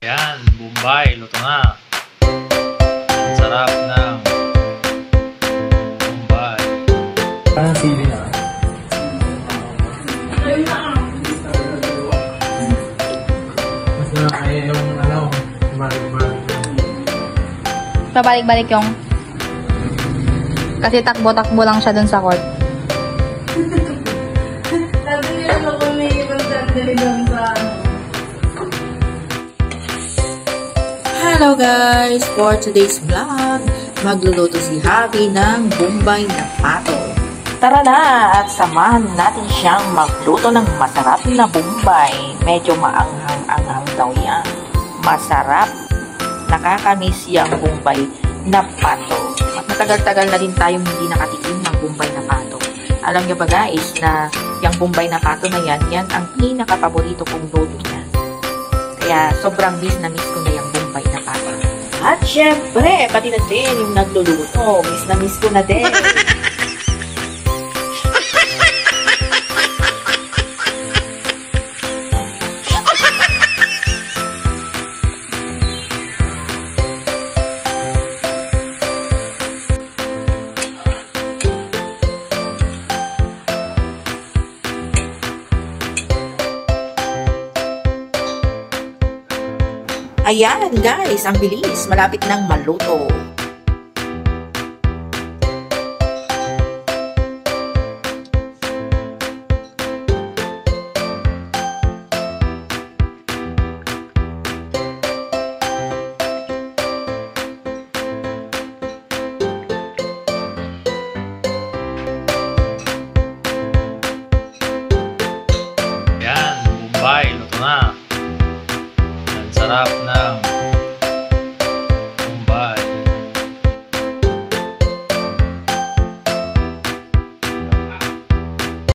Yan, Bombay, luto na. Ang sarap ng Bombay. Parang sili na. Mas na kaya yung balik-balik. Pabalik-balik yung... Kasi takbo-takbo lang siya dun sa court. Sabi nila na kung may ibang sandali doon sa... Hello guys! For today's vlog, magluluto si Javi ng Bombay na pato. Tara na at samahan natin siyang magluto ng masarap na Bombay. Medyo maanghang-anghang daw yan. Masarap. Nakakamiss yung Bombay na pato. At matagal-tagal na din tayong hindi nakatikim ng Bombay na pato. Alam niyo ba guys na yung Bombay na pato na yan ang pinaka-paborito kong luto niya. Kaya sobrang miss na ko na yung Bombay na pato. At syempre, pati na din yung nagluluto. Miss ko na din. Ayan guys, ang bilis. Malapit nang maluto. Yan, Bombay, luto na. Ang sarap ng